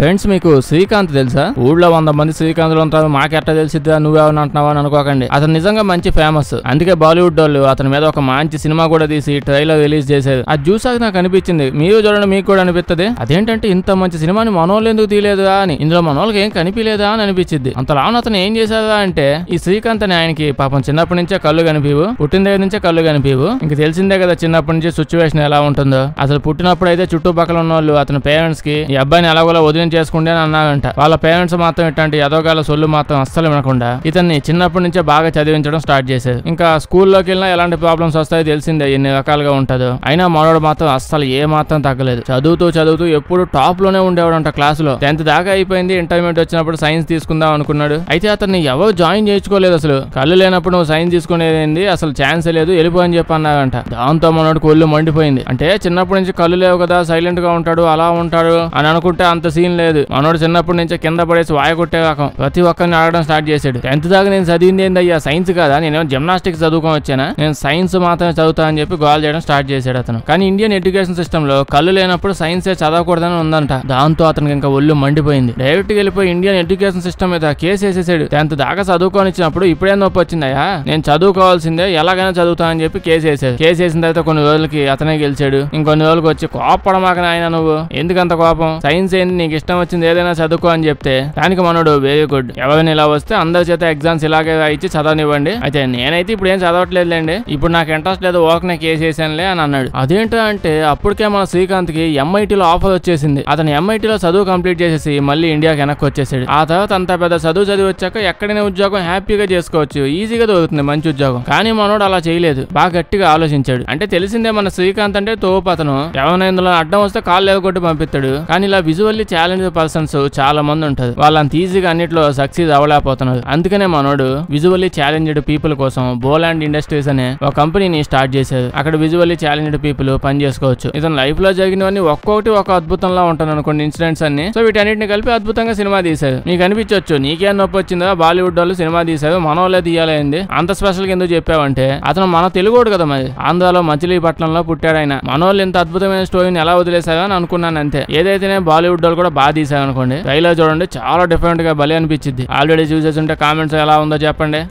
Friends, మీకు శ్రీకాంత్ తెలుసా? ఊళ్ళో 100 మంది శ్రీకాంత్లు ఉంటారు, మాకెట్టా తెలిసిద్దా నువ్వేమని అంటున్నావా అని అనుకోకండి. అతను నిజంగా మంచి ఫేమస్. అందుకే బాలీవుడ్ వాళ్ళు అతని మీద ఒక మంచి సినిమా కూడా తీసి ట్రైలర్ రిలీజ్ చేశారు. అది చూసాక నాకు అనిపించింది, మీరు చూడండి మీకు కూడా అనిపిస్తుంది, అదేంటంటే ఇంత మంచి సినిమాని మనోళ్ళు ఎందుకు తీయలేదా అని. ఇందులో మనోళ్ళకి ఏం కనిపించలేదా అని అనిపించింది. అంతలాను అతను ఏం చేశారా అంటే, ఈ శ్రీకాంత్ అని ఆయనకి పాపం చిన్నప్పటి నుంచే కళ్ళు కనిపివు, పుట్టిన దగ్గర నుంచే కళ్ళు కనిపివు. ఇంక తెలిసిందే కదా చిన్నప్పటి నుంచి సిచ్యువేషన్ ఎలా ఉంటుందో. అసలు పుట్టినప్పుడు అయితే చుట్టుపక్కల ఉన్న వాళ్ళు అతని పేరెంట్స్ కి ఈ అబ్బాయిని ఎలాగోలా వదిలి చేసుకుంటే అని అన్నారంట. వాళ్ళ పేరెంట్స్ మాత్రం ఇట్లాంటి ఎదోగాల సొల్లు మాత్రం అస్సలు వినకుండా ఇతన్ని చిన్నప్పటి నుంచే బాగా చదివించడం స్టార్ట్ చేశారు. ఇంకా స్కూల్లోకి వెళ్ళినా ఎలాంటి ప్రాబ్లమ్స్ వస్తాయో తెలిసిందే, ఎన్ని రకాలుగా ఉంటుందో. అయినా మనోడు మాత్రం అస్సలు ఏ మాత్రం తగ్గలేదు. చదువుతూ ఎప్పుడు టాప్ లోనే ఉండేవాడంట క్లాసులో. 10th దాకా అయిపోయింది. ఇంటర్మీడియట్ వచ్చినప్పుడు సైన్స్ తీసుకుందాం అనుకున్నాడు. అయితే అతన్ని ఎవరు జాయిన్ చేయించుకోలేదు. అసలు కళ్ళు లేనప్పుడు నువ్వు సైన్స్ తీసుకునేది అసలు ఛాన్స్ లేదు, వెళ్ళిపో అని చెప్పి అన్నారంట. దాంతో మనోడికి ఒళ్ళు మండిపోయింది. అంటే చిన్నప్పటి నుంచి కళ్ళు లేవు కదా, సైలెంట్ గా ఉంటాడు, అలా ఉంటాడు అని అనుకుంటే అంత సీన్ లేదు. మనోడు చిన్నప్పటి నుంచి కింద పడేసి వాయ కొట్టే రకం. ప్రతి ఒక్కరిని అడగడం స్టార్ట్ చేశాడు. 10th దాకా నేను చదివింది ఏందయ్యా, సైన్స్ కాదా, నేనేమో జిమ్నాస్టిక్స్ చదువుకొని వచ్చానా, నేను సైన్స్ మాత్రమే చదువుతా అని చెప్పి గోల్ చేయడం స్టార్ట్ చేశాడు అతను. కానీ ఇండియన్ ఎడ్యుకేషన్ సిస్టమ్ లో కళ్ళు లేనప్పుడు సైన్స్ చదవకూడదని ఉందంట. దాంతో అతనికి ఇంకా ఒళ్ళు మండిపోయింది. డైరెక్ట్ గా వెళ్ళిపోయి ఇండియన్ ఎడ్యుకేషన్ సిస్టమ్ మీద కేసు వేసేసాడు. 10th దాకా చదువుకొని ఇచ్చినప్పుడు ఇప్పుడే నొప్పి వచ్చిందయ్యా, నేను చదువుకోవాల్సిందే, ఎలాగైనా చదువుతా అని చెప్పి కేసు వేసాడు. కేసు వేసిన తర్వాత కొన్ని రోజులకి అతనే గెలిచాడు. ఇంకొన్ని రోజులకి వచ్చి కోపడమాకన ఆయన, నువ్వు ఎందుకంత కోపం, సైన్స్ ఏంది, నీకు ఇష్టం వచ్చింది ఏదైనా చదువుకో అని చెప్తే దానికి మనోడు వెరీ గుడ్, ఎవరైనా ఇలా వస్తే అందరి చేత ఎగ్జామ్స్ ఇలాగే ఇచ్చి చదవనివ్వండి, అయితే నేనైతే ఇప్పుడు ఏం చదవట్లేదులేండి, ఇప్పుడు నాకు ఇంట్రెస్ట్ లేదు, ఓకే కేసు వేసానులే అని అన్నాడు. అదేంటో అంటే అప్పటికే మన శ్రీకాంత్ కి MITలో ఆఫర్ వచ్చేసింది. అతను MITలో చదువు కంప్లీట్ చేసేసి మళ్ళీ ఇండియాకి వెనక్కి వచ్చేసాడు. ఆ తర్వాత అంత పెద్ద చదివి వచ్చాక ఎక్కడైనా ఉద్యోగం హ్యాపీగా చేసుకోవచ్చు, ఈజీగా దొరుకుతుంది మంచి ఉద్యోగం. కానీ మనోడు అలా చేయలేదు, బాగా గట్టిగా ఆలోచించాడు. అంటే తెలిసిందే మన శ్రీకాంత్ అంటే తోపు. అతను ఎవరైనా ఇందులో అడ్డం వస్తే కాళ్ళు లేవగొట్టి పంపిస్తాడు. కానీ ఇలా విజువల్లీ ఛాలెంజ్ పర్సన్స్ చాలా మంది ఉంటారు, వాళ్ళంత ఈజీగా అన్నిట్లో సక్సెస్ అవ్వలేకపోతున్నారు. అందుకనే మనోడు విజువల్లీ ఛాలెంజ్డ్ పీపుల్ కోసం బోలాండ్ ఇండస్ట్రీస్ అనే ఒక కంపెనీని స్టార్ట్ చేశారు. అక్కడ విజువల్లీ ఛాలెంజ్డ్ పీపుల్ పని చేసుకోవచ్చు. ఇతను లైఫ్ లో జరిగినవన్నీ ఒక్కొక్కటి ఒక అద్భుతంలా ఉంటాను అనుకోండి, ఇన్సిడెంట్స్ అన్ని. సో వీటన్నిటిని కలిపి అద్భుతంగా సినిమా తీశారు. మీకు అనిపించవచ్చు నీకేం నొప్పి వచ్చిందా, బాలీవుడ్ వాళ్ళు సినిమా తీశారు, మనోళ్ళే తీయాలైంది, అంత స్పెషల్ గా ఎందుకు చెప్పావంటే, అతను మన తెలుగోడు కదా, మరి ఆంధ్రాలో మచిలీపట్నంలో పుట్టాడు ఆయన. మనోళ్ళు ఇంత అద్భుతమైన స్టోరీని ఎలా వదిలేశారో అని అనుకున్నాను అంతే. ఏదైతేనే బాలీవుడ్ వాళ్ళు కూడా బాగా తీశారు అనుకోండి. ట్రైలర్ చూడండి, చాలా డిఫరెంట్ గా భలే అనిపించింది. ఆల్రెడీ చూసేసి ఉంటే కామెంట్స్ ఎలా ఉందో చెప్పండి.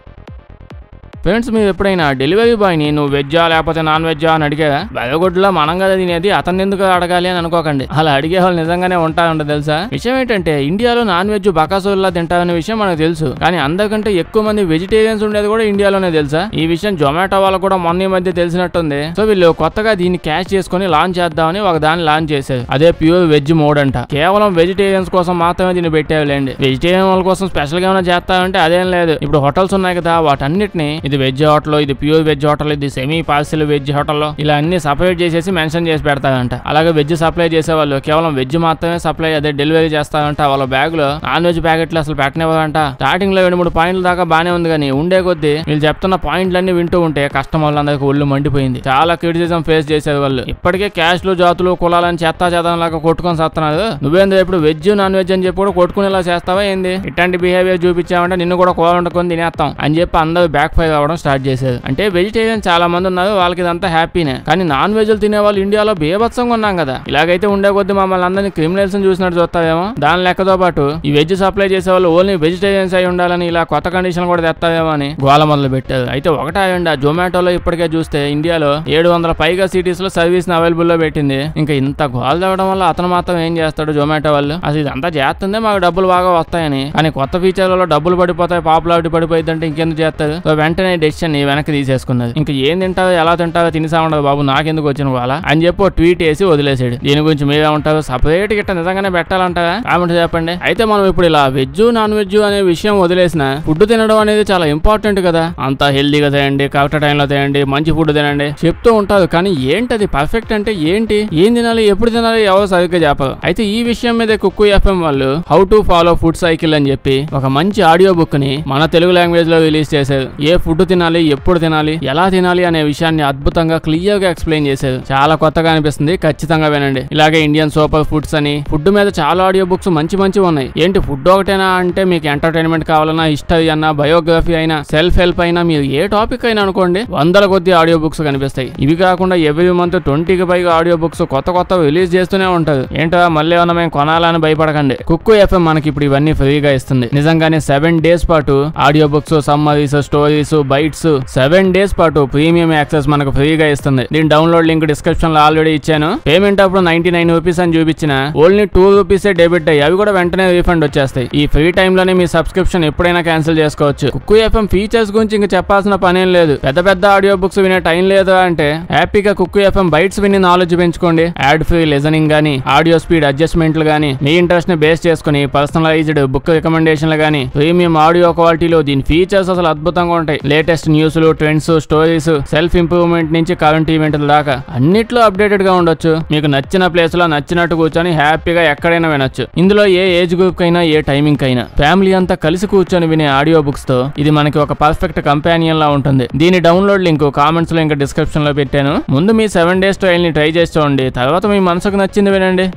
ఫ్రెండ్స్, మీరు ఎప్పుడైనా డెలివరీ బాయ్ని నువ్వు వెజ్జా లేకపోతే నాన్ వెజ్జా అని అడిగారా? బయోగుడ్లో మనం కదా తినేది, అతన్ని ఎందుకు అడగాలి అని అనుకోకండి. అలా అడిగే వాళ్ళు నిజంగానే ఉంటారంట తెలుసా. విషయం ఏంటంటే ఇండియాలో నాన్ వెజ్ బకాసోల్లా తింటారనే విషయం మనకు తెలుసు. కానీ అందరికంటే ఎక్కువ మంది వెజిటేరియన్స్ ఉండేది కూడా ఇండియాలోనే తెలుసా. ఈ విషయం జొమాటో వాళ్ళకు కూడా మొన్న మధ్య తెలిసినట్టుంది. సో వీళ్ళు కొత్తగా దీన్ని క్యాచ్ చేసుకుని లాంచ్ చేద్దామని ఒక దాన్ని లాంచ్ చేశారు. అదే ప్యూర్ వెజ్ మోడ్ అంట. కేవలం వెజిటేరియన్స్ కోసం మాత్రమే దీన్ని పెట్టేవాళ్ళండి. వెజిటేరియన్ వాళ్ళ కోసం స్పెషల్ గా ఏమైనా చేస్తామంటే అదేం లేదు. ఇప్పుడు హోటల్స్ ఉన్నాయి కదా, వాటన్నిటిని ఇది వెజ్ హోటల్, ఇది ప్యూర్ వెజ్ హోటల్, ఇది సెమీ పార్సిల్ వెజ్ హోటల్, ఇలా అన్ని సపరేట్ చేసేసి మెన్షన్ చేసి పెడతారంట. అలాగే వెజ్ సప్లై చేసే వాళ్ళు కేవలం వెజ్ మాత్రమే సప్లై అదే డెలివరీ చేస్తారంట. వాళ్ళ బ్యాగ్ లో నాన్ వెజ్ ప్యాకెట్లు అసలు పెట్టనివ్వరంట. స్టార్టింగ్ లో 2-3 పాయింట్ల దాకా బానే ఉంది, కానీ ఉండే కొద్దీ వీళ్ళు చెప్తున్న పాయింట్లన్నీ వింటూ ఉంటే కస్టమర్లందరికీ ఒళ్ళు మండిపోయింది. చాలా క్రిటిసిజం ఫేస్ చేసేది వాళ్ళు. ఇప్పటికే క్యాష్లు, జాతులు, కులాలని చెత్తం లాగా కొట్టుకొని చేస్తున్నారు. నువ్వేందో ఇప్పుడు వెజ్ నాన్ వెజ్ అని చెప్పి కూడా కొట్టుకునేలా చేస్తావా ఏంది? ఇట్లాంటి బిహేవియర్ చూపించామంటే నిన్ను కూడా కూర వండుకొని తినేస్తాం అని చెప్పి అందరూ బ్యాక్ ఫైర్ అవ్వడం స్టార్ట్ చేశారు. అంటే వెజిటేరియన్ చాలా మంది ఉన్నారు, వాళ్ళకి ఇదంతా హ్యాపీనే. కానీ నాన్ వెజ్ తినే వాళ్ళు ఇండియాలో బేభత్సంగా ఉన్నాం కదా. ఇలాగైతే ఉండే కొద్ది మమ్మల్ని అందరినీ క్రిమినల్స్ చూసినట్టు చూస్తావేమో. దాని లెక్కతో పాటు ఈ వెజ్ సప్లై చేసే వాళ్ళు ఓన్లీ వెజిటేరియన్స్ అయి ఉండాలని ఇలా కొత్త కండిషన్ కూడా తెస్తావేమో అని గోల మొదలు పెట్టారు. అయితే ఒకటే అయ్యండి, జొమాటోలో ఇప్పటికే చూస్తే ఇండియాలో 700 పైగా సిటీస్ లో సర్వీస్ ని అవైలబుల్ లో పెట్టింది. ఇంకా ఇంత గోల తగ్గడం వల్ల అతను మాత్రం ఏం చేస్తాడు జొమాటో వాళ్ళు, అసలు ఇదంతా చేస్తుందే మాకు డబ్బులు బాగా వస్తాయని. కానీ కొత్త ఫీచర్లలో డబ్బులు పడిపోతాయి, పాపులారిటీ పడిపోయింది అంటే ఇంకెందుకు చేస్తారు. సో వెంటనే డెసిషన్ వెనక్కి తీసేసుకున్నది. ఇంకా ఏం తింటావో ఎలా తింటావో తినిసా ఉండదు బాబు, నాకెందుకు వచ్చిన వాళ్ళ అని చెప్పి ట్వీట్ వేసి వదిలేసాడు. దీని గురించి మీరేమంటారు? సపరేట్ గిట్ట నిజంగానే పెట్టాలంటారా? కామెంట్ చెప్పండి. అయితే మనం ఇప్పుడు ఇలా వెజ్ నాన్ వెజ్ అనే విషయం వదిలేసిన ఫుడ్ తినడం అనేది చాలా ఇంపార్టెంట్ కదా. అంతా హెల్దీగా తినండి, కరెక్ట్ టైంలో తినండి, మంచి ఫుడ్ తినండి చెప్తూ ఉంటారు. కానీ ఏంటది పర్ఫెక్ట్ అంటే ఏంటి, ఏం తినాలి, ఎప్పుడు తినాలి ఎవరు సరిగ్గా చెప్పరు. అయితే ఈ విషయం మీద కుక్కు FM వాళ్ళు how to follow food cycle అని చెప్పి ఒక మంచి ఆడియో బుక్ ని మన తెలుగు లాంగ్వేజ్ లో రిలీజ్ చేశారు. ఏ ఫుడ్ ఫుడ్ తినాలి, ఎప్పుడు తినాలి, ఎలా తినాలి అనే విషయాన్ని అద్భుతంగా క్లియర్ గా ఎక్స్ప్లెయిన్ చేశారు. చాలా కొత్తగా అనిపిస్తుంది, ఖచ్చితంగా వినండి. ఇలాగే ఇండియన్ సూపర్ ఫుడ్స్ అని ఫుడ్ మీద చాలా ఆడియో బుక్స్ మంచి ఉన్నాయి. ఏంటి ఫుడ్ ఒకటేనా అంటే మీకు ఎంటర్టైన్మెంట్ కావాలన్నా, హిస్టరీ అన్నా, బయోగ్రఫీ అయినా, సెల్ఫ్ హెల్ప్ అయినా, మీరు ఏ టాపిక్ అయినా అనుకోండి వందల కొద్ది ఆడియో బుక్స్ కనిపిస్తాయి. ఇవి కాకుండా ఎవ్రీ మంత్ 20కి పైగా ఆడియో బుక్స్ కొత్త రిలీజ్ చేస్తూనే ఉంటారు. ఏంటో మళ్ళీ ఏమన్నా మేము కొనాలని భయపడకండి. కుక్కు ఎఫ్ఎం మనకి ఇప్పుడు ఇవన్నీ ఫ్రీగా ఇస్తుంది. నిజంగానే 7 days పాటు audio books, summaries, stories, bytes 7 days పాటు ప్రీమియం యాక్సెస్ మనకు ఫ్రీగా ఇస్తుంది. దీని డౌన్లోడ్ లింక్ డిస్క్రిప్షన్ లో ఆల్రెడీ ఇచ్చాను. పేమెంట్ అప్పుడు 99 రూపీస్ అని చూపించిన ఓన్లీ 2 రూపీస్ డెబిట్ అయ్యి అవి కూడా వెంటనే రీఫండ్ వచ్చేస్తాయి. ఈ ఫ్రీ టైమ్ లోనే మీ సబ్స్క్రిప్షన్ ఎప్పుడైనా క్యాన్సిల్ చేసుకోవచ్చు. కుక్కు ఎఫ్ఎం ఫీచర్స్ గురించి ఇంక చెప్పాల్సిన పనేం లేదు. పెద్ద ఆడియో బుక్స్ వినే టైం లేదు అంటే హ్యాపీగా కుక్కు ఎఫ్ఎం బైట్స్ విని నాలెడ్జ్ పెంచుకోండి. యాడ్ ఫ్రీ లిజనింగ్ గానీ, ఆడియో స్పీడ్ అడ్జస్ట్మెంట్లు గానీ, మీ ఇంట్రెస్ట్ ని బేస్ చేసుకుని పర్సనలైజ్డ్ బుక్ రికమెండేషన్లు గానీ, ప్రీమియం ఆడియో క్వాలిటీలో దీని ఫీచర్స్ అసలు అద్భుతంగా ఉంటాయి. లేటెస్ట్ న్యూస్లు, ట్రెండ్స్, స్టోరీస్, సెల్ఫ్ ఇంప్రూవ్మెంట్ నుంచి కరెంట్ ఈవెంట్ల దాకా అన్నిట్లో అప్డేటెడ్ గా ఉండొచ్చు. మీకు నచ్చిన ప్లేస్ లో నచ్చినట్టు కూర్చొని హ్యాపీగా ఎక్కడైనా వినొచ్చు. ఇందులో ఏ ఏజ్ గ్రూప్ కైనా, ఏ టైమింగ్ కైనా ఫ్యామిలీ అంతా కలిసి కూర్చొని వినే ఆడియో బుక్స్ తో ఇది మనకి ఒక పర్ఫెక్ట్ కంపానియన్ లా ఉంటుంది. దీని డౌన్లోడ్ లింక్ కామెంట్స్ లో ఇంకా డిస్క్రిప్షన్ లో పెట్టాను. ముందు మీ 7 days ట్రయల్ ని ట్రై చేసి చూడండి, తర్వాత మీ మనసుకు నచ్చింది వినండి.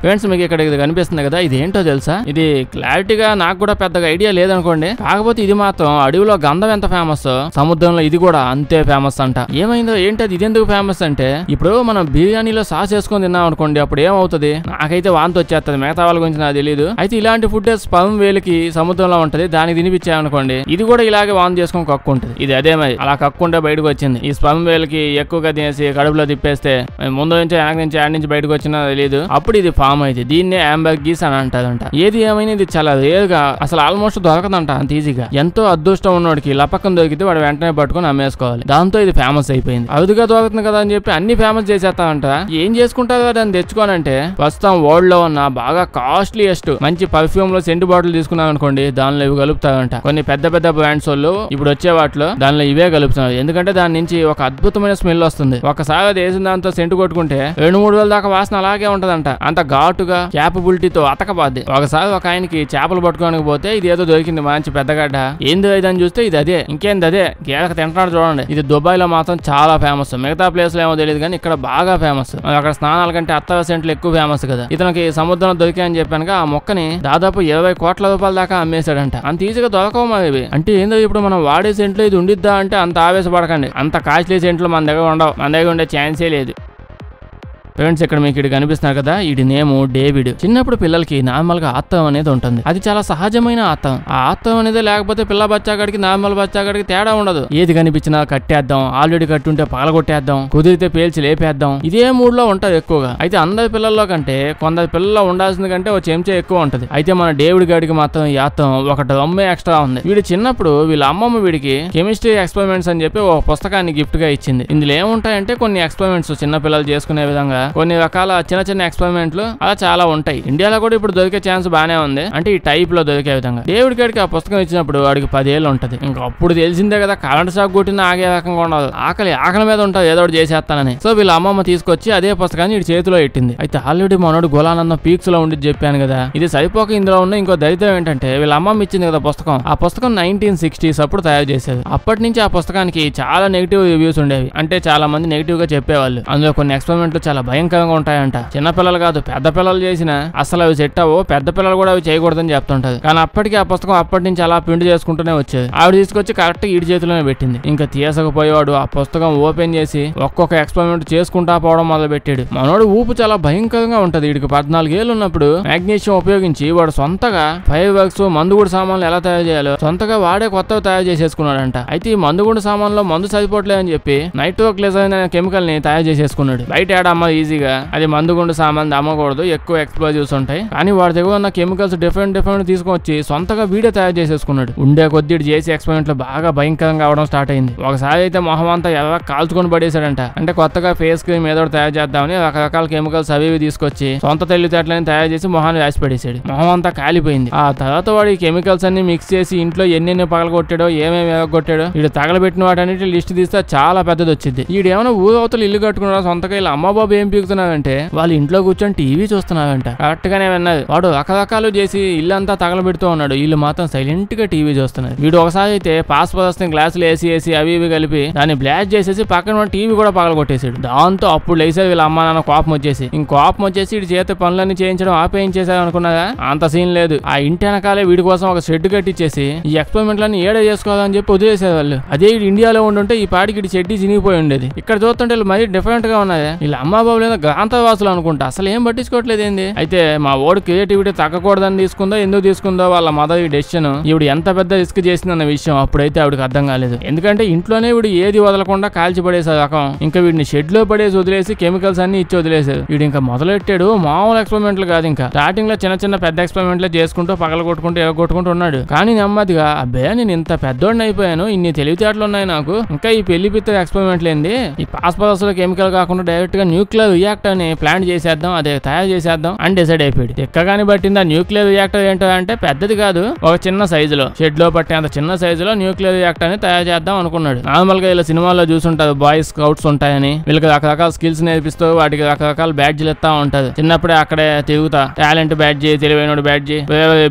ఫ్రెండ్స్ మీకు ఇక్కడ ఇది కనిపిస్తుంది కదా, ఇది ఏంటో తెలుసా? ఇది క్లారిటీగా నాకు కూడా పెద్దగా ఐడియా లేదనుకోండి. కాకపోతే ఇది మాత్రం అడవిలో గంధం ఎంత ఫేమస్, సముద్రంలో ఇది కూడా అంతే ఫేమస్ అంట. ఏమైందో ఏంటది, ఇది ఎందుకు ఫేమస్ అంటే ఇప్పుడు మనం బిర్యానీలో సాస్ వేసుకొని తిన్నాం అనుకోండి, అప్పుడు ఏమవుతుంది? నాకైతే వాంతి వచ్చేస్తుంది, మిగతా వాళ్ళ గురించి నాకు తెలియదు. అయితే ఇలాంటి ఫుడ్ స్పర్మ్ వేలికి సముద్రంలో ఉంటది, దానికి తినిపించామనుకోండి ఇది కూడా ఇలాగే వాంతి చేసుకొని కక్కుంటది. ఇది అదే మరి అలా కక్కుంటే బయటకు వచ్చింది. ఈ స్పర్మ్ వేలికి ఎక్కువగా తినేసి కడుపులో తిప్పేస్తే ముందు నుంచి వెనక నుంచి యాడ్ నుంచి బయటకు వచ్చినా తెలియదు, అప్పుడు ఇది ఫామ్ అయితే దీన్నే అంబర్గీస్ అని అంటారంట. ఏది ఏమైనా ఇది చాలా రేర్ గా, అసలు ఆల్మోస్ట్ దొరకదంట అంత ఈజీగా. ఎంతో అదృష్టం ఉన్నోడికి లపక్కం దొరికితే వాడు వెంటనే పట్టుకుని అమ్మేసుకోవాలి. దాంతో ఇది ఫేమస్ అయిపోయింది. అరుదుగా దొరుకుతుంది కదా అని చెప్పి అన్ని ఫేమస్ చేసేస్తారంట. ఏం చేసుకుంటారు కదా అని తెచ్చుకోనంటే ప్రస్తుతం వరల్డ్ లో ఉన్న బాగా కాస్ట్లీయెస్ట్ మంచి పర్ఫ్యూమ్ లో సెంటు బాటిల్ తీసుకున్నాం అనుకోండి, దానిలో ఇవి కలుపుతారంట. కొన్ని పెద్ద బ్రాండ్స్ వాళ్ళు ఇప్పుడు వచ్చే వాటిలో దానిలో ఇవే కలుపుతున్నారు. ఎందుకంటే దాని నుంచి ఒక అద్భుతమైన స్మెల్ వస్తుంది. ఒకసారి అది వేసిన దాంతో సెంటు కొట్టుకుంటే 2-3 వేల దాకా వాసన అలాగే ఉంటదంట. అంత ఘాటుగా క్యాపబిలిటీతో అతకబాద్ది. ఒకసారి ఒక ఆయనకి చేపలు పట్టుకోడానికి పోతే ఇది ఏదో దొరికింది మంచి పెద్దగడ్డ, ఏంది ఇదని చూస్తే ఇది అదే, ఇంకేంది అదే గేదక తింటున్నాడు చూడండి. ఇది దుబాయ్ లో మాత్రం చాలా ఫేమస్. మిగతా ప్లేస్ లో ఏమో తెలియదు కానీ ఇక్కడ బాగా ఫేమస్. అక్కడ స్నానాల కంటే 60 సెంట్లు ఎక్కువ ఫేమస్ కదా. ఇతనికి సముద్రంలో దొరికాయని చెప్పానుగా, ఆ మొక్కని దాదాపు 20 కోట్ల రూపాయల దాకా అమ్మేశాడంట. అంత ఈజీగా దొరకవు మరి. అంటే ఏందో ఇప్పుడు మనం వాడే సెంట్లు ఇది ఉండిద్దా అంటే అంత ఆవేశపడకండి. అంత కాస్ట్లీ సెంట్లు మన దగ్గర ఉండవు, మన దగ్గర ఉండే ఛాన్సే లేదు. ఫ్రెండ్స్ ఇక్కడ మీకు ఇది కనిపిస్తున్నారు కదా, ఇది నేము డేవిడ్. చిన్నప్పుడు పిల్లలకి నార్మల్ గా ఆత్తం అనేది ఉంటుంది. అది చాలా సహజమైన ఆత్తం. ఆ ఆత్తం అనేది లేకపోతే పిల్ల బచ్చాగడికి నార్మల్ బచ్చాగడికి తేడా ఉండదు. ఏది కనిపించినా కట్టేద్దాం, ఆల్రెడీ కట్టుంటే పగలగొట్టేద్దాం, కుదిరితే పేల్చి లేపేద్దాం, ఇదే మూడ్ లో ఉంటది ఎక్కువగా. అయితే అందరి పిల్లల్లో కంటే కొందరు పిల్లల్లో ఉండాల్సింది కంటే ఒక చెంచా ఎక్కువ ఉంటది. అయితే మన డేవిడ్ గాడికి మాత్రం ఈ ఆత్తం ఒక రమ్మే ఎక్స్ట్రా ఉంది. వీడు చిన్నప్పుడు వీళ్ళ అమ్మమ్మ వీడికి కెమిస్ట్రీ ఎక్స్పెరిమెంట్స్ అని చెప్పి ఒక పుస్తకాన్ని గిఫ్ట్ గా ఇచ్చింది. ఇందులో ఏముంటాయంటే కొన్ని ఎక్స్పెరిమెంట్స్ చిన్న పిల్లలు చేసుకునే విధంగా, కొన్ని రకాల చిన్న ఎక్స్పెరిమెంట్లు అలా చాలా ఉంటాయి. ఇండియాలో కూడా ఇప్పుడు దొరికే ఛాన్స్ బానే ఉంది, అంటే ఈ టైప్ లో దొరికే విధంగా. డేవిడ్ గారికి ఆ పుస్తకం ఇచ్చినప్పుడు వాడికి 10 ఏళ్ళు ఉంటది. ఇంకా అప్పుడు తెలిసిందే కదా, కరెంట్ షాక్ కొట్టిన ఆగే రకంగా ఉండదు, ఆకలి మీద ఉంటుంది ఏదో ఒకటి చేసేస్తానని. సో వీళ్ళ అమ్మమ్మ తీసుకొచ్చి అదే పుస్తకాన్ని వీడి చేతిలో పెట్టింది. అయితే ఆల్రెడీ మనోడు గోలానందం పీక్స్ లో ఉండి చెప్పాను కదా, ఇది సరిపోక ఇందులో ఉన్న ఇంకో దరిద్రం ఏంటంటే వీళ్ళ అమ్మమ్మ ఇచ్చింది కదా పుస్తకం, ఆ పుస్తకం 1960s అప్పుడు తయారు చేసేది. అప్పటి నుంచి ఆ పుస్తకానికి చాలా నెగిటివ్ రివ్యూస్ ఉండేవి. అంటే చాలా మంది నెగిటివ్ గా చెప్పేవాళ్ళు. అందులో కొన్ని ఎక్స్పెరిమెంట్లు చాలా భయంకరంగా ఉంటాయంట. చిన్నపిల్లలు కాదు పెద్ద పిల్లలు చేసినా అసలు అవి సెట్ అవ్వవు, పెద్ద పిల్లలు కూడా అవి చేయకూడదని చెప్తుంటది. కానీ అప్పటికి ఆ పుస్తకం అప్పటి నుంచి అలా పిండి చేసుకుంటూనే వచ్చేది. ఆవిడ తీసుకొచ్చి కరెక్ట్ ఈడి చేతిలోనే పెట్టింది. ఇంకా తీసకపోయేవాడు ఆ పుస్తకం ఓపెన్ చేసి ఒక్కొక్క ఎక్స్పెరిమెంట్ చేసుకుంటా పోవడం మొదలు పెట్టాడు. మనోడు ఊపు చాలా భయంకరంగా ఉంటది. వీడికి 14 ఏళ్ళు ఉన్నప్పుడు మ్యాగ్నీషియం ఉపయోగించి వాడు సొంతగా ఫైర్ వర్క్స్ మందుగుడు సామాన్లు ఎలా తయారు చేయాలో సొంతగా వాడే కొత్తవి తయారు చేసేసుకున్నాడంట. అయితే ఈ మందుగుడు సామాన్లో మందు సరిపోవట్లేదని చెప్పి నైట్రోగ్లిజరిన్ అనే కెమికల్ ని తయారు చేసేసుకున్నాడు. బయట ఏడమ్మ ఈజీగా అది మందుగుండు సామాన్ అమ్మకూడదు, ఎక్కువ ఎక్స్ప్లోజివ్స్ ఉంటాయి. కానీ వాడి దగ్గర ఉన్న కెమికల్స్ డిఫరెంట్ తీసుకొచ్చి సొంతగా వీడియో తయారు చేసేసుకున్నాడు. ఉండే కొద్ది చేసి ఎక్స్పెరిమెంట్లు బాగా భయంకరంగా అవడం స్టార్ట్ అయింది. ఒకసారి అయితే మొహం అంతా ఎలా కాల్చుకొని పడేశాడంట. అంటే కొత్తగా ఫేస్ క్రీమ్ ఏదో తయారు చేద్దామని రకరకాల కెమికల్స్ అవి తీసుకొచ్చి సొంత తెలివితేటలని తయారు చేసి మొహాన్ని వేసి పడేశాడు. మొహం అంతా కాలిపోయింది. ఆ తర్వాత వాడి కెమికల్స్ అన్ని మిక్స్ చేసి ఇంట్లో ఎన్ని పగలగొట్టాడో ఏమేమి కొట్టాడో వీడు తగలబెట్టిన వాటన్నిటి లిస్ట్ తీస్తే చాలా పెద్దది వచ్చింది. వీడేమైనా ఊరు అవతల ఇల్లు కట్టుకున్నాడా సొంతగా, ఇలా అమ్మ బాబు ఏం పీకుతున్నావంటే వాళ్ళ ఇంట్లో కూర్చొని టీవీ చూస్తున్నావంట. కరెక్ట్ గానే విన్నది. వాడు రకరకాలు చేసి ఇల్లంతా తగలబెడుతూ ఉన్నాడు, వీళ్ళు మాత్రం సైలెంట్ గా టీవీ చూస్తున్నారు. వీడు ఒకసారి అయితే పాస్ పదస్తున్న గ్లాసులు వేసి అవి ఇవి కలిపి దాన్ని బ్లాస్ట్ చేసేసి పక్కన టీవీ కూడా పగల కొట్టేసాడు. దాంతో అప్పుడు లేసారు వీళ్ళ అమ్మ నాన్న కోపం వచ్చేసి. ఇంకోపం వచ్చేసి వీడి చేత పనులన్నీ చేయించడం ఆపేయించేసారు అనుకున్నారా? అంత సీన్ లేదు. ఆ ఇంటి వెనకాలే వీడి కోసం ఒక షెడ్ కట్టించేసి ఈ ఎక్స్పెరిమెంట్లన్నీ ఏడే చేసుకోవాలని చెప్పి వదిలేసారు వాళ్ళు. అదే వీడు ఇండియాలో ఉండుంటే ఈ పాటికి ఇటు చెడ్డి చినిగిపోయి ఉండేది. ఇక్కడ చూస్తుంటే మరీ డిఫరెంట్ గా ఉన్నది. వీళ్ళ అమ్మ బాబులు ఏదో గ్రాంతవాసులు అనుకుంటా, అసలు ఏం పట్టించుకోవట్లేదు ఏంది. అయితే మా ఓడి క్రియేటివిటీ తగ్గకూడదని తీసుకుందో ఎందుకు తీసుకుందో వాళ్ళ మదర్ ఈ డెసిషన్. ఈవిడ ఎంత పెద్ద రిస్క్ చేసిందన్న విషయం అప్పుడైతే ఆవిడకి అర్థం కాలేదు. ఎందుకంటే ఇంట్లోనే వీడు ఏది వదలకుండా కాల్చి పడేసారు రకం. ఇంకా వీడిని షెడ్ లో పడేసి వదిలేసి కెమికల్స్ అన్ని ఇచ్చి వదిలేసారు. వీడు ఇంకా మొదలెట్టాడు మామూలు ఎక్స్పెరిమెంట్లు కాదు, ఇంకా స్టార్టింగ్ లో చిన్న పెద్ద ఎక్స్పెరిమెంట్లే చేసుకుంటూ పగల కొట్టుకుంటూ ఎగొట్టుకుంటూ ఉన్నాడు. కానీ నెమ్మదిగా అబ్బే నేను ఇంత పెద్దోడిని అయిపోయాను, ఇన్ని తెలివితేటలు ఉన్నాయి నాకు, ఇంకా ఈ పెళ్లి పిత్త ఎక్స్పెరిమెంట్లు ఏంది, ఈ పాస్పరస్ లో కెమికల్ కాకుండా డైరెక్ట్ గా న్యూక్లియర్ రియాక్టర్ ని ప్లాంట్ చేసేద్దాం, అదే తయారు చేసేద్దాం అని డిసైడ్ అయిపోయాడు. ఎక్కగాని పట్టింది ఆ న్యూక్లియర్ రియాక్టర్ ఏంటో అంటే పెద్దది కాదు, ఒక చిన్న సైజులో షెడ్ లో పట్టేంత చిన్న సైజులో న్యూక్లియర్ రియాక్టర్ ని తయారు చేద్దాం అనుకున్నాడు. నార్మల్ గా ఇలా సినిమాల్లో చూసుంటారు బాయ్స్ స్కౌట్స్ ఉంటాయని, వీళ్ళకి రకరకాల స్కిల్స్ నేర్పిస్తూ వాటికి రకరకాల బ్యాడ్జీలు ఇస్తా ఉంటారు. చిన్నప్పుడే అక్కడే తిరుగుతా టాలెంట్ బ్యాడ్జీ, తెలివైనోడు బ్యాడ్జీ,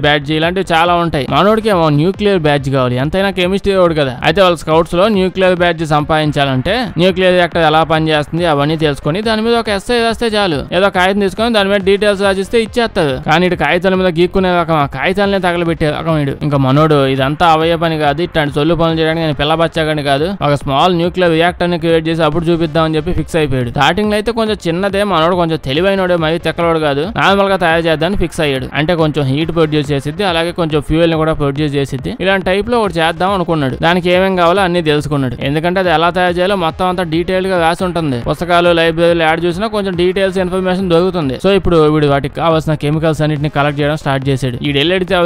బ్యాడ్జీ ఇలాంటివి చాలా ఉంటాయి. మనోడికి న్యూక్లియర్ బ్యాడ్జ్ కావాలి, ఎంతైనా కెమిస్ట్రీ వాడు కదా. అయితే వాళ్ళ స్కౌట్స్ లో న్యూక్లియర్ బ్యాడ్జ్ సంపాదించాలంటే న్యూక్లియర్ రియాక్టర్ ఎలా పనిచేస్తుంది అవన్నీ తెలుసుకొని దాని మీద ఒక ఎస్ఐ రాస్తే చాలు, ఏదో కాగితం తీసుకొని దాని మీద డీటెయిల్స్ రాసిస్తే ఇచ్చేస్తారు. కానీ ఇటు కాగితాల మీద గీక్కునే రకం, ఆ కాగితాలనే తగలబెట్టే రకం ఇడు. ఇంకా మనోడు ఇదంతా అవయ్య పని కాదు, ఇట్లాంటి సొల్లు పనులు చేయడానికి నేను పిల్లబచ్చాగని కాదు, ఒక స్మాల్ న్యూక్లియర్ రియాక్టర్ ని క్రియేట్ చేసి అప్పుడు చూపిద్దామని చెప్పి ఫిక్స్ అయిపోయాడు. స్టార్టింగ్ లో అయితే కొంచెం చిన్నదే, మనోడు కొంచెం తెలివైనోడే, మరి తెక్కలోడు కాదు, నార్మల్ గా తయారు చేద్దామని ఫిక్స్ అయ్యాడు. అంటే కొంచెం హీట్ ప్రొడ్యూస్ చేసిద్ది, అలాగే కొంచెం ఫ్యూయల్ ని కూడా ప్రొడ్యూస్ చేసిద్ది. ఇలాంటి టైప్ లో ఒకటి చేద్దాం అనుకున్నాడు. దానికి ఏమేం కావాలో అన్ని తెలుసుకున్నాడు. ఎందుకంటే అది ఎలా తయారు చేయాలో మొత్తం అంతా డీటెయిల్ గా రాసి ఉంటుంది. పుస్తకాలు లైబ్రరీలు యాడ్ చూసినా కొంచెం డీటెయిల్స్ ఇన్ఫర్మేషన్ దొరుకుతుంది. సో ఇప్పుడు వీడు వాటికి కావాల్సిన కెమికల్స్ అన్నింటిని కలెక్ట్ చేయడం స్టార్ట్ చేశాడు. ఈ వెళ్ళడితే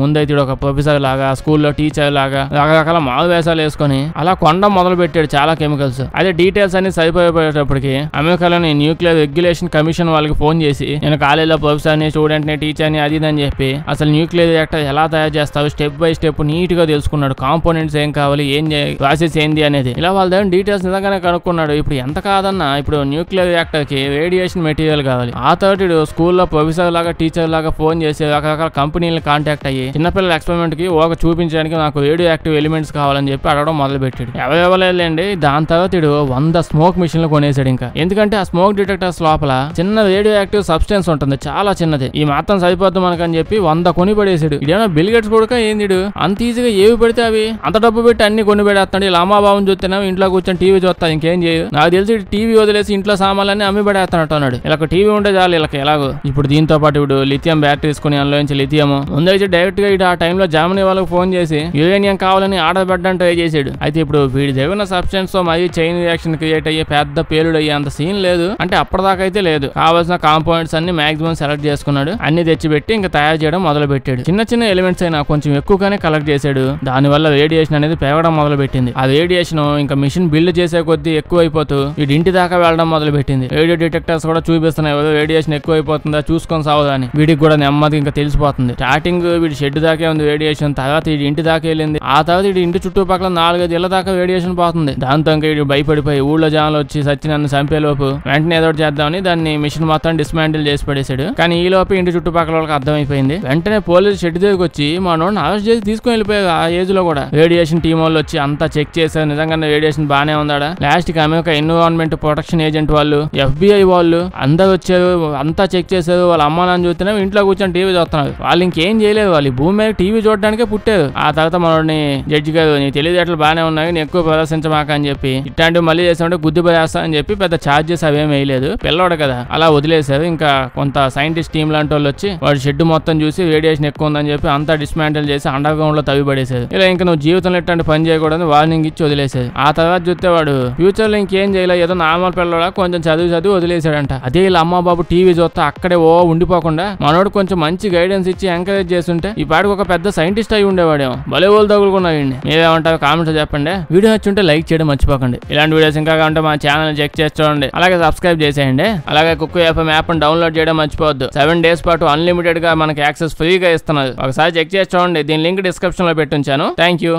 ముందైతే ఒక ప్రొఫెసర్ లాగా, స్కూల్లో టీచర్ లాగా రకరకాల మాలు వేషాలు వేసుకొని అలా కొండ మొదలు పెట్టాడు చాలా కెమికల్స్. అదే డీటెయిల్స్ అన్ని సరిపోయేటప్పటికి అమెరికాలోని న్యూక్లియర్ రెగ్యులేషన్ కమిషన్ వాళ్ళకి ఫోన్ చేసి నేను కాలేజీలో ప్రొఫెసర్ ని, స్టూడెంట్ ని, టీచర్ ని అది అని చెప్పి అసలు న్యూక్లియర్ రియాక్టర్ ఎలా తయారు చేస్తారు స్టెప్ బై స్టెప్ నీట్ గా తెలుసుకున్నాడు. కాంపోనెంట్స్ ఏం కావాలి, ఏం ప్రాసెస్ ఏంది అనేది ఇలా వాళ్ళ దగ్గర డీటెయిల్స్ నిజంగానే కనుక్కున్నాడు. ఇప్పుడు ఎంత కాదన్నా ఇప్పుడు న్యూక్లియర్ రియాక్టర్ కి రేడియేషన్ మెటీరియల్ కావాలి. ఆ థర్డ్ స్కూల్లో ప్రొఫెసర్ లాగా, టీచర్ లాగా ఫోన్ చేసి రకరకాల కంపెనీలను కాంటాక్ట్ అయ్యి చిన్నపిల్లల ఎక్స్పెరిమెంట్ కి ఒక చూపించడానికి నాకు రేడియో యాక్టివ్ ఎలిమెంట్స్ కావాలని చెప్పి అడగడం మొదలు పెట్టాడు. ఎవరెవలేండి. దాని తర్వాత 100 స్మోక్ మిషన్లు కొనేసాడు. ఇంకా ఎందుకంటే ఆ స్మోక్ డిటెక్టర్స్ లోపల చిన్న రేడియో యాక్టివ్ సబ్స్టెన్స్ ఉంటుంది, చాలా చిన్నది, ఈ మాత్రం సరిపోద్దు మనకని చెప్పి 100 కొని పడేసాడు. ఇదేమో బిల్ గేట్స్ కూడా ఏంది అంత ఈజీగా ఏవి పడితే అవి అంత డబ్బు పెట్టి అన్ని కొని పెడేస్తాడు. ఇలా అమ్మాబాబుని చూస్తేనే ఇంట్లో కూర్చొని టీవీ చూస్తా, ఇంకేం చేయదు. నాకు తెలిసి టీవీ వదిలేసి ఇంట్లో సామాన్లన్నీ అమ్మి పడేస్తానట్టు అన్నాడు. ఇలా టీవీ ఉంటే చాలు వీళ్ళకి ఎలాగో. ఇప్పుడు దీంతో పాటు ఇప్పుడు లిథియం బ్యాటరీస్ కొని అందులో నుంచి లిథియం ముందైతే డైరెక్ట్ గా ఆ టైంలో జర్మనీ వాళ్ళకి ఫోన్ చేసి యురేనియం కావాలని ఆర్డర్ పెట్టడానికి ట్రై చేశాడు. అయితే ఇప్పుడు వీడి దగ్గర సబ్స్టెన్స్ తో మరీ చైన్ రియాక్షన్ క్రియేట్ అయ్యే పెద్ద పేలుడు అయ్యే అంత సీన్ లేదు, అంటే అప్పటిదాకా అయితే లేదు. కావాల్సిన కాంపోనెంట్స్ అన్ని మాక్సిమం సెలెక్ట్ చేసుకున్నాడు, అన్ని తెచ్చిపెట్టి ఇంకా తయారు చేయడం మొదలు పెట్టాడు. చిన్న ఎలిమెంట్స్ అయినా కొంచెం ఎక్కువగానే కలెక్ట్ చేశాడు. దానివల్ల రేడియేషన్ అనేది పెరగడం మొదలు పెట్టింది. ఆ రేడియేషన్ ఇంకా మిషన్ బిల్డ్ చేసే కొద్దీ ఎక్కువ అయిపోతూ వీడి ఇంటి దాకా వెళ్ళడం మొదలు పెట్టింది. రేడియో డిటెక్టర్స్ కూడా చూపిస్తున్నాయి రేడియేషన్ ఎక్కువ అయిపోతుందా చూసుకొని సావదని. వీడికి కూడా నెమ్మది ఇంకా తెలిసిపోతుంది. స్టార్టింగ్ వీడి షెడ్ దాకే ఉంది రేడియేషన్, తర్వాత వీడి ఇంటి దాకా వెళ్ళింది. ఆ తర్వాత వీడి ఇంటి చుట్టుపక్కల 4-5 ఇళ్ల దాకా రేడియేషన్ పోతుంది. దాంతో ఇంకా వీడు భయపడిపోయి ఊళ్ళో జనాలు వచ్చి సచ్చి నన్ను చంపేలోపు వెంటనే ఏదో చేద్దామని దాన్ని మిషన్ మొత్తం డిస్మాంటిల్ చేసి పడేశాడు. కానీ ఈ లోపు ఇంటి చుట్టుపక్కల వాళ్ళకి అర్థమైపోయింది. వెంటనే పోలీసు షెడ్ దగ్గరికి వచ్చి మా నోడిని అరెస్ట్ చేసి తీసుకుని వెళ్ళిపోయారు. ఆ ఏజ్ లో కూడా రేడియేషన్ టీం వాళ్ళు వచ్చి అంతా చెక్ చేశారు, నిజంగానే రేడియేషన్ బానే ఉందా. లాస్ట్ కి అమెరికా ఎన్విరాన్మెంట్ ప్రొటెక్షన్ ఏజెంట్ వాళ్ళు, FBI వాళ్ళు అందరు వచ్చారు, అంతా చెక్ చేశారు. వాళ్ళ అమ్మ నాన్న చూస్తేనే ఇంట్లో కూర్చొని టీవీ చూస్తున్నారు. వాళ్ళు ఇంకేం చేయలేదు, వాళ్ళు భూమి మీద టీవీ చూడడానికే పుట్టారు. ఆ తర్వాత మనోడిని జడ్జి గారు నీ తెలివితేటలు బానే ఉన్నాయి, నీ ఎక్కువ ప్రదర్శించమాక అని చెప్పి ఇట్లాంటివి మళ్ళీ చేసామంటే గుద్ది పడేస్తా అని చెప్పి పెద్ద ఛార్జెస్ అవేం వేయలేదు. పిల్లవాడు కదా అలా వదిలేశారు. ఇంకా కొంత సైంటిస్ట్ టీం లాంటి వాళ్ళు వచ్చి వాడి షెడ్ మొత్తం చూసి రేడియేషన్ ఎక్కువ ఉందని చెప్పి అంతా డిస్మాంటిల్ చేసి అండర్ గ్రౌండ్ లో తవ్వి పడేశారు. ఇలా ఇంకా నువ్వు జీవితంలో ఎట్లాంటి పని చేయకూడదని వార్నింగ్ ఇచ్చి వదిలేశారు. ఆ తర్వాత చూస్తే వాడు ఫ్యూచర్ లో ఇంకేం చేయలేదు, ఏదో నార్మల్ పిల్లవాడు కొంచెం చదివి వదిలేశాడంట. అదే ఇలా అమ్మ బాబు టీవీ చూస్తా అక్కడే ఉండిపోకుండా మనోడు కొంచెం మంచి గైడెన్స్ ఇచ్చి ఎంకరేజ్ చేస్తుంటే ఈ పాటికి ఒక పెద్ద సైంటిస్ట్ అయి ఉండేవాడేమో. భలే వాళ్ళు తగులుకున్నాయండి. మీరేమంటారు కామెంట్స్ చెప్పండి. వీడియో నచ్చుంటే లైక్ చేయడం మర్చిపోకండి. ఇలాంటి వీడియోస్ ఇంకా కావాలంటే మా ఛానల్ చెక్ చేసి చూడండి, అలాగే సబ్స్క్రైబ్ చేసేయండి. అలాగే కుక్కు FM యాప్ డౌన్లోడ్ చేయడం మర్చిపోవద్దు. 7 days పాటు అన్లిమిటెడ్ గా మనకి యాక్సెస్ ఫ్రీగా ఇస్తున్నారు. ఒకసారి చెక్ చేసి చూడండి. దీని లింక్ డిస్క్రిప్షన్ లో పెట్టుంచాను. Thank you.